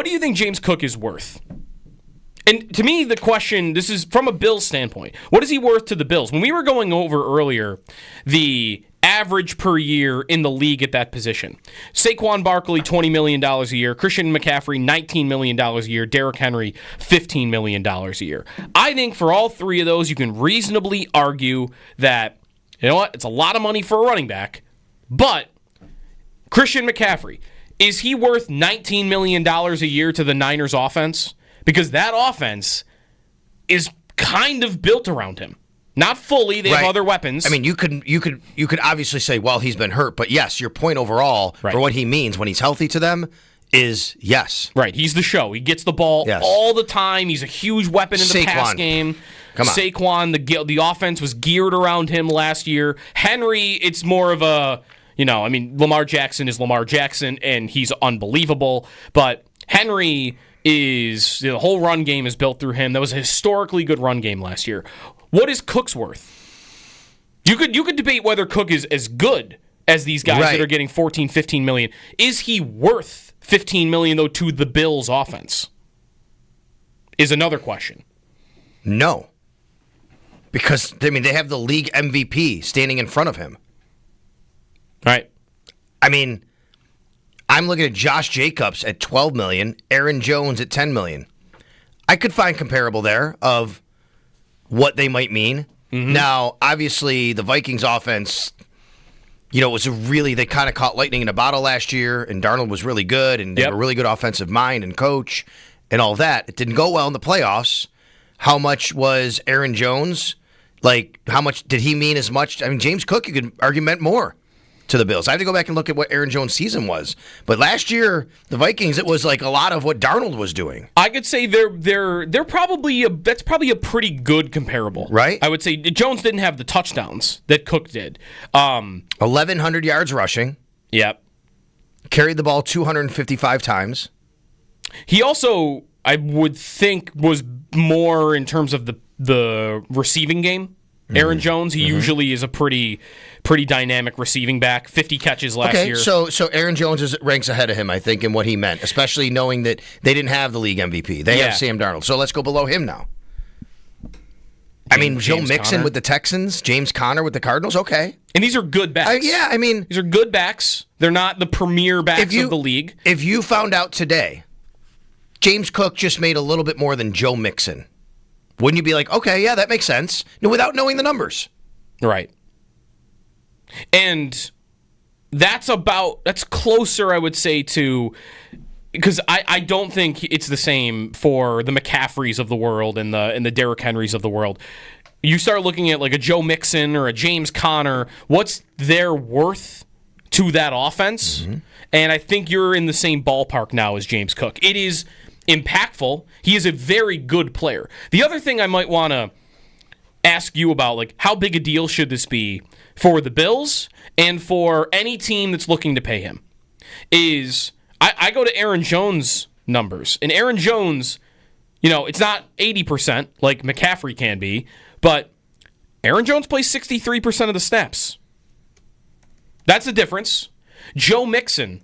do you think James Cook is worth? And to me, the question, this is from a Bills standpoint, what is he worth to the Bills? When we were going over earlier the average per year in the league at that position, Saquon Barkley, $20 million a year, Christian McCaffrey, $19 million a year, Derrick Henry, $15 million a year. I think for all three of those, you can reasonably argue that, you know what, it's a lot of money for a running back, but Christian McCaffrey, is he worth $19 million a year to the Niners offense? Because that offense is kind of built around him. Not fully. They have other weapons. I mean, you could obviously say, well, he's been hurt. But yes, your point overall for what he means when he's healthy to them is yes. Right. He's the show. He gets the ball all the time. He's a huge weapon in the pass game. Come on. Saquon, the offense was geared around him last year. Henry, it's more of a, Lamar Jackson is Lamar Jackson, and he's unbelievable. But Henry is, the whole run game is built through him. That was a historically good run game last year. What is Cook's worth? You could debate whether Cook is as good as these guys that are getting 14, 15 million. Is he worth 15 million, though, to the Bills' offense? Is another question. No. Because, they have the league MVP standing in front of him. Right. I mean, I'm looking at Josh Jacobs at $12 million, Aaron Jones at $10 million. I could find comparable there of what they might mean. Mm-hmm. Now, obviously, the Vikings offense, they kind of caught lightning in a bottle last year, and Darnold was really good, and they have a really good offensive mind and coach and all that. It didn't go well in the playoffs. How much was Aaron Jones? How much did he mean as much? I mean, James Cook, you could argue, meant more to the Bills. I have to go back and look at what Aaron Jones' season was. But last year, the Vikings, it was like a lot of what Darnold was doing. I could say they're probably that's probably a pretty good comparable. Right? I would say Jones didn't have the touchdowns that Cook did. 1,100 yards rushing. Yep. Carried the ball 255 times. He also, I would think, was more in terms of the receiving game. Aaron Jones, he usually is a pretty dynamic receiving back. 50 catches last year. So Aaron Jones ranks ahead of him, I think, in what he meant, especially knowing that they didn't have the league MVP. They have Sam Darnold. So let's go below him now. Joe Mixon with the Texans, James Conner with the Cardinals, okay. And these are good backs. These are good backs. They're not the premier backs of the league. If you found out today, James Cook just made a little bit more than Joe Mixon, wouldn't you be like, okay, yeah, that makes sense, without knowing the numbers? Right. And that's closer, I would say, to, because I don't think it's the same for the McCaffreys of the world and the Derrick Henrys of the world. You start looking at like a Joe Mixon or a James Conner, what's their worth to that offense? Mm-hmm. And I think you're in the same ballpark now as James Cook. It is impactful. He is a very good player. The other thing I might want to ask you about, how big a deal should this be for the Bills and for any team that's looking to pay him, is I go to Aaron Jones' numbers. And Aaron Jones, it's not 80% like McCaffrey can be, but Aaron Jones plays 63% of the snaps. That's the difference. Joe Mixon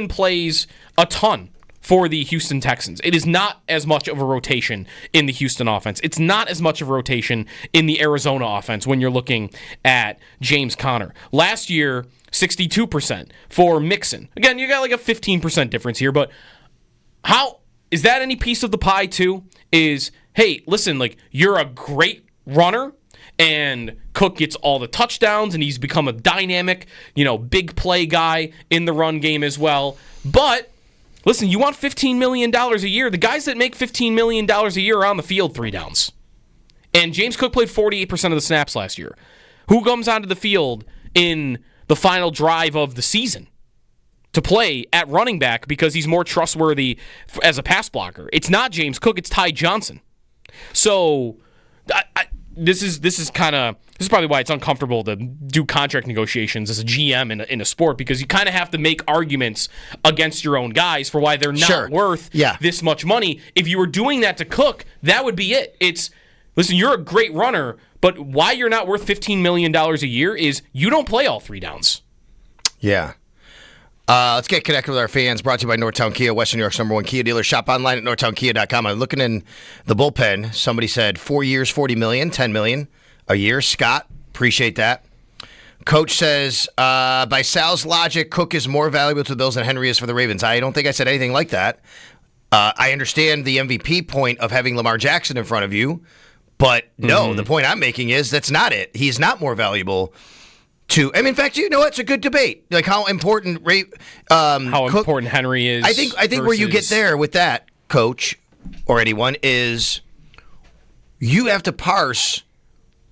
plays a ton for the Houston Texans. It is not as much of a rotation in the Houston offense. It's not as much of a rotation in the Arizona offense when you're looking at James Conner. Last year, 62% for Mixon. Again, you got a 15% difference here, but how is that any piece of the pie too? Is, hey, listen, you're a great runner, and Cook gets all the touchdowns, and he's become a dynamic, big play guy in the run game as well. But listen, you want $15 million a year. The guys that make $15 million a year are on the field 3 downs. And James Cook played 48% of the snaps last year. Who comes onto the field in the final drive of the season to play at running back because he's more trustworthy as a pass blocker? It's not James Cook, it's Ty Johnson. So this is probably why it's uncomfortable to do contract negotiations as a GM in a sport, because you kind of have to make arguments against your own guys for why they're not worth this much money. If you were doing that to Cook, that would be it. It's, listen, you're a great runner, but why you're not worth $15 million a year is you don't play all 3 downs. Yeah. Let's get connected with our fans. Brought to you by Northtown Kia, Western New York's #1 Kia dealer. Shop online at northtownkia.com. I'm looking in the bullpen. Somebody said 4 years, $40 million, $10 million a year. Scott, appreciate that. Coach says, by Sal's logic, Cook is more valuable to the Bills than Henry is for the Ravens. I don't think I said anything like that. I understand the MVP point of having Lamar Jackson in front of you, but no, the point I'm making is that's not it. He's not more valuable to. I mean, in fact, you know what? It's a good debate. Like how important important Henry is. I think where you get there with that, Coach, or anyone, is you have to parse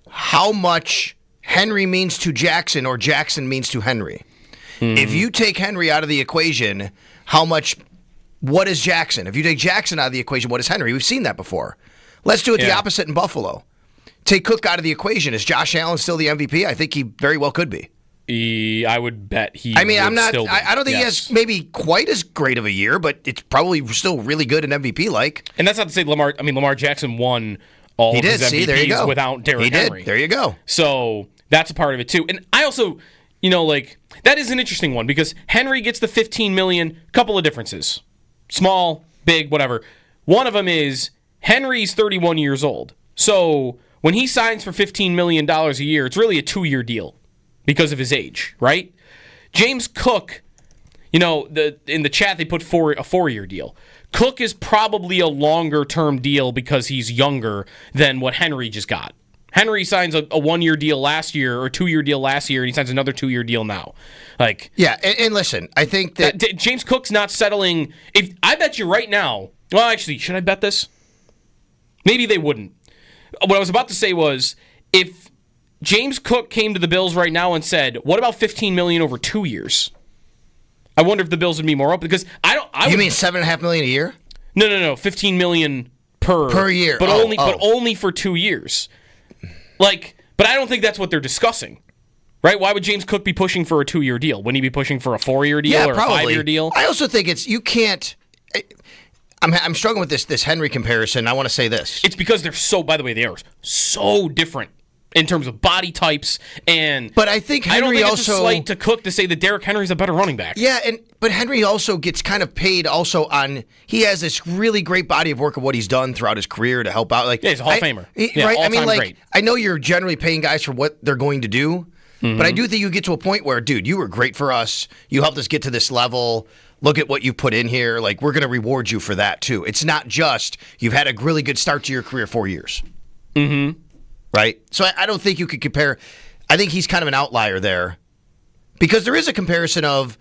how much Henry means to Jackson or Jackson means to Henry. If you take Henry out of the equation, what is Jackson? If you take Jackson out of the equation, what is Henry? We've seen that before. Let's do it the opposite in Buffalo. Take Cook out of the equation. Is Josh Allen still the MVP? I think he very well could be. I would bet he. I mean, still be. I don't think he has maybe quite as great of a year, but it's probably still really good in MVP like. And that's not to say Lamar. I mean, Lamar Jackson won all of his MVPs there you go. without Derrick Henry. There you go. So that's a part of it too. And I also, that is an interesting one because Henry gets the $15 million. Couple of differences, small, big, whatever. One of them is Henry's 31 years old. So when he signs for $15 million a year, it's really a 2-year deal because of his age, right? James Cook, in the chat they put a 4-year deal. Cook is probably a longer-term deal because he's younger than what Henry just got. Henry signs a 1-year deal last year or a 2-year deal last year, and he signs another 2-year deal now. And listen, I think that James Cook's not settling. If I bet you right now, well, actually, should I bet this? Maybe they wouldn't. What I was about to say was, if James Cook came to the Bills right now and said, "What about $15 million over 2 years?" I wonder if the Bills would be more open because you mean $7.5 million a year? No, $15 million per year, but only for 2 years. But I don't think that's what they're discussing, right? Why would James Cook be pushing for a 2-year deal? Wouldn't he be pushing for a 4-year deal or probably. a 5-year deal? I also think you can't. I'm struggling with this Henry comparison. I want to say this. It's because they are so different in terms of body types But I think Henry I don't think also, it's a slight to Cook to say that Derrick Henry's a better running back. Yeah, but Henry also gets kind of paid also on. He has this really great body of work of what he's done throughout his career to help out. He's a Hall of Famer, right? I mean, great. I know you're generally paying guys for what they're going to do, but I do think you get to a point where, dude, you were great for us. You helped us get to this level. Look at what you put in here. We're going to reward you for that too. It's not just you've had a really good start to your career, 4 years. Right? So I don't think you could compare. I think he's kind of an outlier there because there is a comparison of,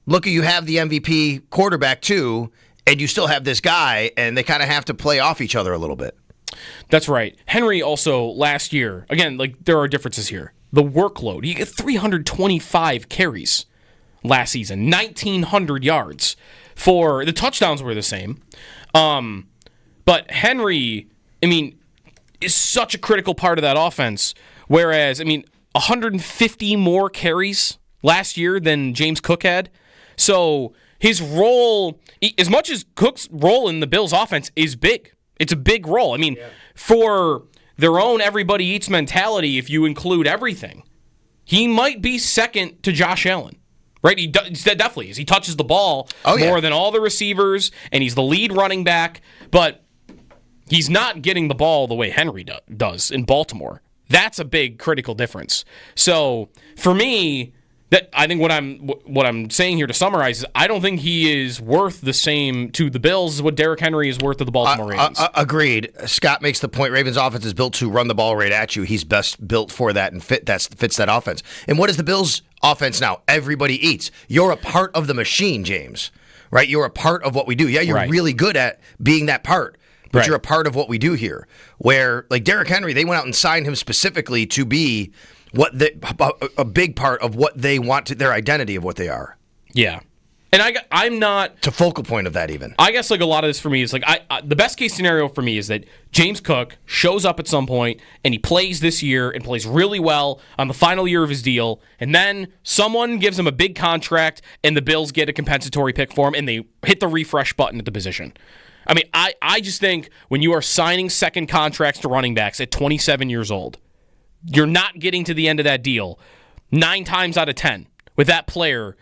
look, you have the MVP quarterback too, and you still have this guy, and they kind of have to play off each other a little bit. That's right. Henry also last year, again, there are differences here. The workload, he got 325 carries last season, 1,900 yards. For the touchdowns were the same. But Henry, is such a critical part of that offense. Whereas, 150 more carries last year than James Cook had. So his role, as much as Cook's role in the Bills' offense is big, it's a big role. For their own everybody eats mentality, if you include everything, he might be second to Josh Allen. Right? He definitely is. He touches the ball more than all the receivers, and he's the lead running back, but he's not getting the ball the way Henry does in Baltimore. That's a big critical difference. So for me, I think what I'm saying here to summarize is I don't think he is worth the same to the Bills as what Derrick Henry is worth to the Baltimore Ravens. Agreed. Scott makes the point. Ravens' offense is built to run the ball right at you. He's best built for that and fits that offense. And what is the Bills' offense now? Everybody eats. You're a part of the machine, James. Right? You're a part of what we do. Yeah, you're really good at being that part. But you're a part of what we do here. Where, Derrick Henry, they went out and signed him specifically to be a big part of what they want to, their identity of what they are. Yeah. And I'm not... It's a focal point of that even. I guess a lot of this for me is the best case scenario for me is that James Cook shows up at some point and he plays this year and plays really well on the final year of his deal, and then someone gives him a big contract and the Bills get a compensatory pick for him and they hit the refresh button at the position. I just think when you are signing second contracts to running backs at 27 years old, you're not getting to the end of that deal 9 times out of 10 with that player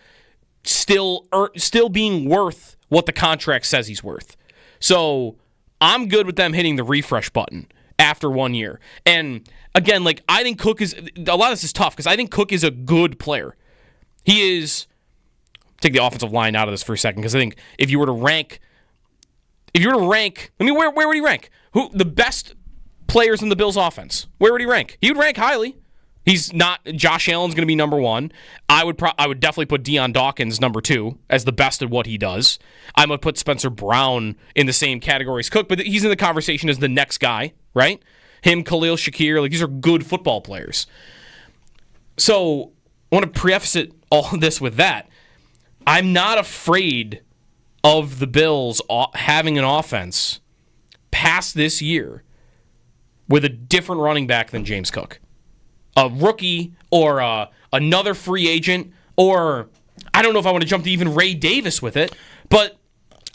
still being worth what the contract says he's worth. So I'm good with them hitting the refresh button after 1 year. And again, like, I think Cook is, a lot of this is tough because I think Cook is a good player. He is, take the offensive line out of this for a second, because I think if you were to rank, where would he rank? Who the best players in the Bills offense? Where would he rank? He would rank highly. He's not, Josh Allen's going to be number one. I would definitely put Deion Dawkins number two as the best at what he does. I'm going to put Spencer Brown in the same category as Cook, but he's in the conversation as the next guy, right? Him, Khalil Shakir, like, these are good football players. So I want to preface all this with that. I'm not afraid of the Bills having an offense past this year with a different running back than James Cook. A rookie or another free agent, or I don't know if I want to jump to even Ray Davis with it, but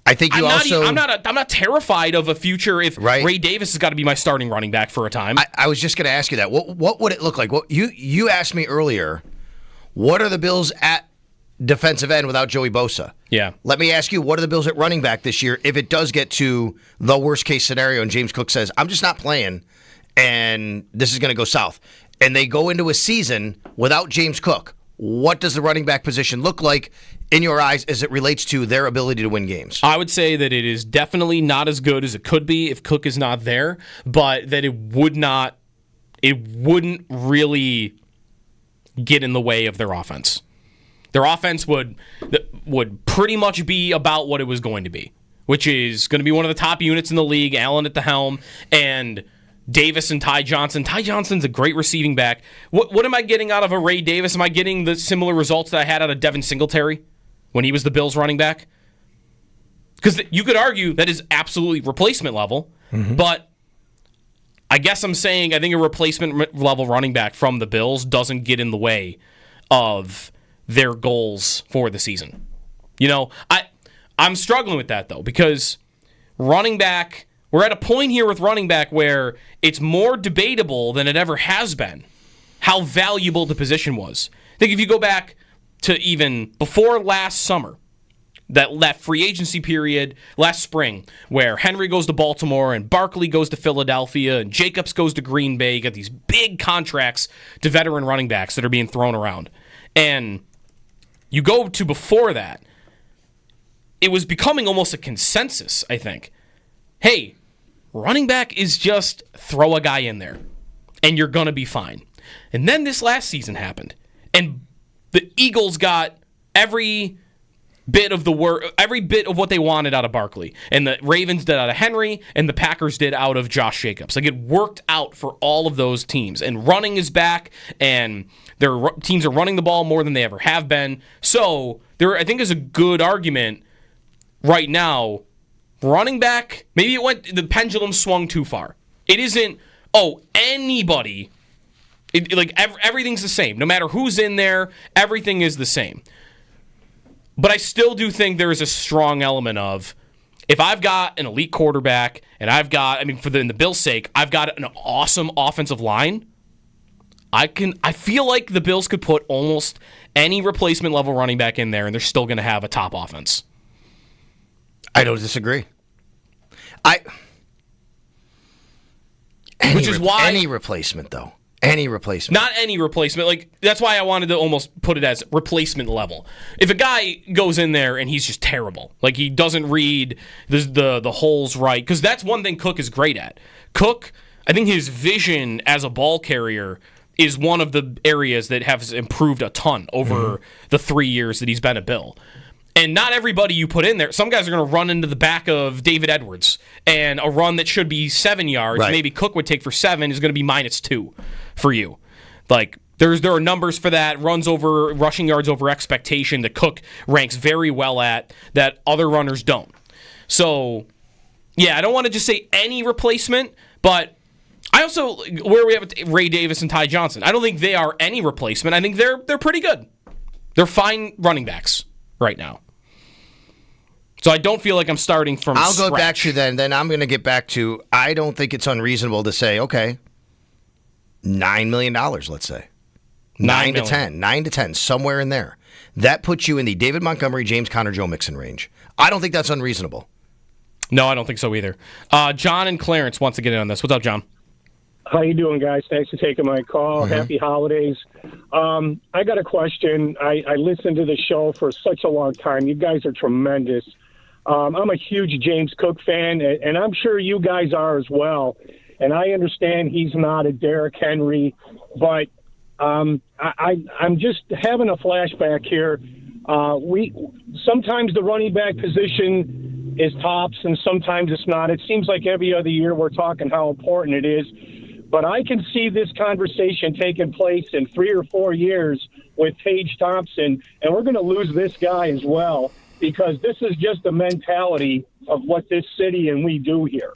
I think I'm not terrified of a future if Ray Davis has got to be my starting running back for a time. I was just going to ask you that. What would it look like? You asked me earlier, what are the Bills at defensive end without Joey Bosa? Yeah. Let me ask you, what are the Bills at running back this year if it does get to the worst case scenario and James Cook says, I'm just not playing and this is going to go south, and they go into a season without James Cook? What does the running back position look like in your eyes as it relates to their ability to win games? I would say that it is definitely not as good as it could be if Cook is not there, but that it wouldn't really get in the way of their offense. Their offense would pretty much be about what it was going to be, which is going to be one of the top units in the league, Allen at the helm, and Davis and Ty Johnson. Ty Johnson's a great receiving back. What am I getting out of a Ray Davis? Am I getting the similar results that I had out of Devin Singletary when he was the Bills running back? Because you could argue that is absolutely replacement level, but I guess I'm saying I think a replacement level running back from the Bills doesn't get in the way of their goals for the season. You know, I'm struggling with that, though, because running back, we're at a point here with running back where it's more debatable than it ever has been how valuable the position was. I think if you go back to even before last summer, that free agency period last spring, where Henry goes to Baltimore and Barkley goes to Philadelphia and Jacobs goes to Green Bay, you got these big contracts to veteran running backs that are being thrown around. And you go to before that, it was becoming almost a consensus, I think. Hey, running back is just throw a guy in there, and you're going to be fine. And then this last season happened, and the Eagles got every bit of what they wanted out of Barkley, and the Ravens did out of Henry, and the Packers did out of Josh Jacobs. Like, it worked out for all of those teams, and running is back, and their teams are running the ball more than they ever have been. So there, I think, is a good argument right now. Running back, maybe the pendulum swung too far. It isn't, anybody. Everything's the same. No matter who's in there, everything is the same. But I still do think there is a strong element of, if I've got an elite quarterback, and in the Bills' sake, I've got an awesome offensive line, I feel like the Bills could put almost any replacement level running back in there, and they're still going to have a top offense. I don't disagree. Which is why any replacement, though. Any replacement. Not any replacement. Like, that's why I wanted to almost put it as replacement level. If a guy goes in there and he's just terrible, like he doesn't read the holes right, because that's one thing Cook is great at. Cook, I think his vision as a ball carrier is one of the areas that has improved a ton over the 3 years that he's been a Bill. And not everybody you put in there. Some guys are going to run into the back of David Edwards, and a run that should be 7 yards, maybe Cook would take for 7, is going to be -2 for you. Like, there are numbers for that. Rushing yards over expectation that Cook ranks very well at that other runners don't. So, yeah, I don't want to just say any replacement, but I also, where we have Ray Davis and Ty Johnson, I don't think they are any replacement. I think they're pretty good. They're fine running backs right now. So I don't feel like I'm starting from scratch. I'll go back to then I'm going to get back to, I don't think it's unreasonable to say, okay, $9 million, let's say. 9 to 10, somewhere in there. that puts you in the David Montgomery, James Conner, Joe Mixon range. I don't think that's unreasonable. No, I don't think so either. John and Clarence wants to get in on this. What's up, John? How you doing, guys? Thanks for taking my call. Happy holidays. I got a question. I listened to the show for such a long time. You guys are tremendous. I'm a huge James Cook fan, and I'm sure you guys are as well. And I understand he's not a Derrick Henry, but I'm just having a flashback here. Sometimes the running back position is tops, and sometimes it's not. It seems like every other year we're talking how important it is. But I can see this conversation taking place in 3 or 4 years with Tage Thompson, and we're going to lose this guy as well, because this is just the mentality of what this city and we do here.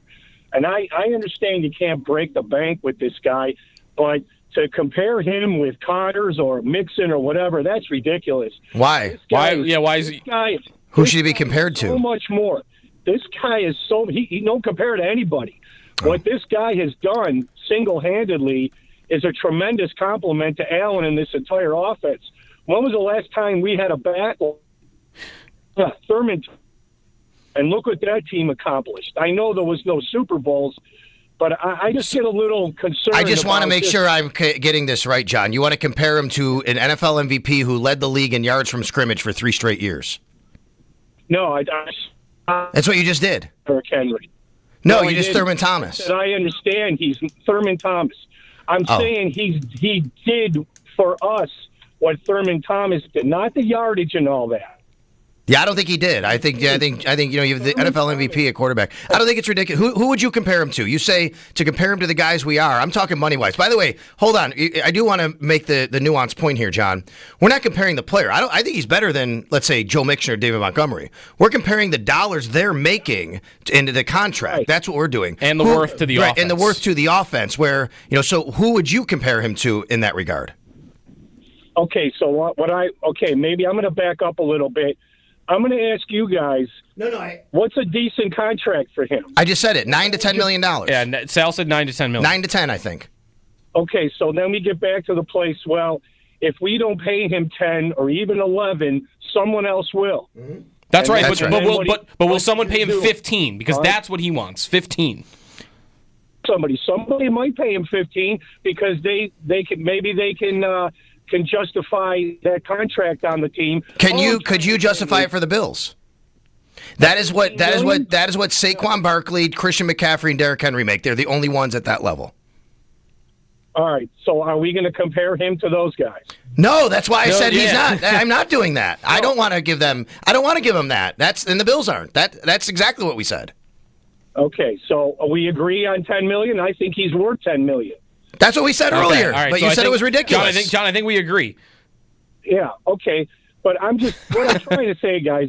And I understand you can't break the bank with this guy, but to compare him with Connors or Mixon or whatever, that's ridiculous. Why? Why is he? Who should he be compared to? So much more. This guy is he don't compare to anybody. What this guy has done single-handedly is a tremendous compliment to Allen and this entire offense. When was the last time we had a battle? Thurman. And look what that team accomplished. I know there was no Super Bowls, but I just get a little concerned. I just want to make sure I'm getting this right, John. You want to compare him to an NFL MVP who led the league in yards from scrimmage for 3 straight years? No, That's what you just did. Derrick Henry. No, you just Thurman Thomas. I understand he's Thurman Thomas. I'm saying he did for us what Thurman Thomas did, not the yardage and all that. Yeah, I don't think he did. I think you know, you have the NFL MVP at quarterback. I don't think it's ridiculous. Who would you compare him to? You say to compare him to the guys we are. I'm talking money wise. By the way, hold on. I do want to make the nuanced point here, John. We're not comparing the player. I think he's better than, let's say, Joe Mixon or David Montgomery. We're comparing the dollars they're making into the contract. Right. That's what we're doing. And the worth to the offense. And the worth to the offense. Where, you know, so who would you compare him to in that regard? Okay, so maybe I'm going to back up a little bit. I'm going to ask you guys. What's a decent contract for him? I just said it, $9 to $10 million. Yeah, Sal said 9 to 10 million. 9 to 10, I think. Okay, so then we get back to the place. Well, if we don't pay him 10 or even 11, someone else will. Mm-hmm. That's right. That's right. But will someone pay him 15? Because that's what he wants. 15. Somebody might pay him 15 because they can justify that contract on the team. Could you justify it for the Bills? That is what Saquon Barkley, Christian McCaffrey, and Derrick Henry make. They're the only ones at that level. All right. So are we going to compare him to those guys? No, that's why I said he's not. I'm not doing that. I don't want to give them that. And the Bills aren't. That's exactly what we said. Okay. So we agree on $10 million. I think he's worth $10 million. That's what we said earlier, right, but so you said it was ridiculous. John, I think we agree. Yeah, okay. But what I'm trying to say, guys,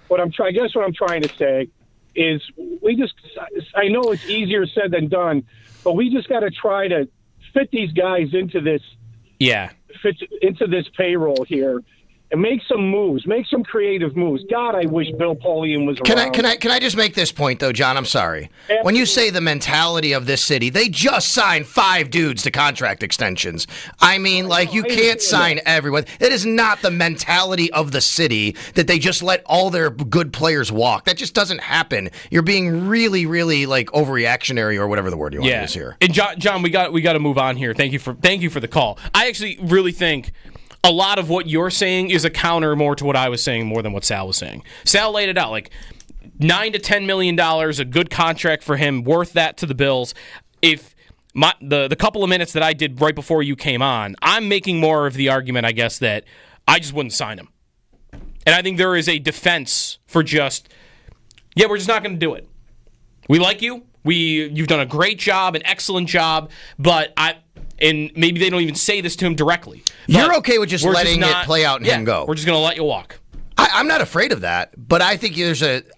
what I'm trying to say is I know it's easier said than done, but we just got to try to fit these guys into this payroll here and make some moves, make some creative moves. God, I wish Bill Polian was around. Can I just make this point, though, John? I'm sorry. Absolutely. When you say the mentality of this city, they just signed 5 dudes to contract extensions. I mean, you can't sign everyone. It is not the mentality of the city that they just let all their good players walk. That just doesn't happen. You're being really, really overreactionary or whatever the word you want to use here. And John, we got to move on here. Thank you for the call. I actually really think a lot of what you're saying is a counter more to what I was saying more than what Sal was saying. Sal laid it out $9 to $10 million, a good contract for him, worth that to the Bills. If the couple of minutes that I did right before you came on, I'm making more of the argument, I guess, that I just wouldn't sign him. And I think there is a defense for we're just not going to do it. We like you. You've done a great job, an excellent job, and maybe they don't even say this to him directly. You're okay with just letting it play out and him go. We're just going to let you walk. I'm not afraid of that, but I think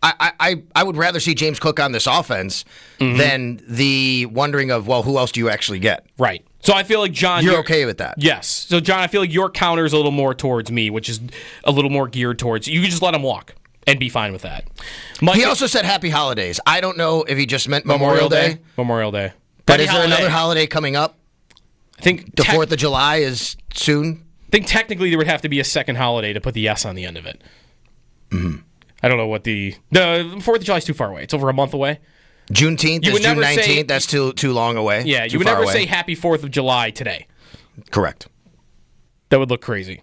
I would rather see James Cook on this offense than the wondering of, well, who else do you actually get? Right. So I feel like, John, you're okay with that. Yes. So, John, I feel like your counter is a little more towards me, which is a little more geared towards you can just let him walk and be fine with that. He also said happy holidays. I don't know if he just meant Memorial Day. Memorial Day. But is there another holiday coming up? I think the 4th of July is soon. I think technically there would have to be a second holiday to put the S on the end of it. Mm-hmm. I don't know what the 4th of July is too far away. It's over a month away. Juneteenth is June 19th. That's too long away. Yeah, you would never say Happy 4th of July today. Correct. That would look crazy.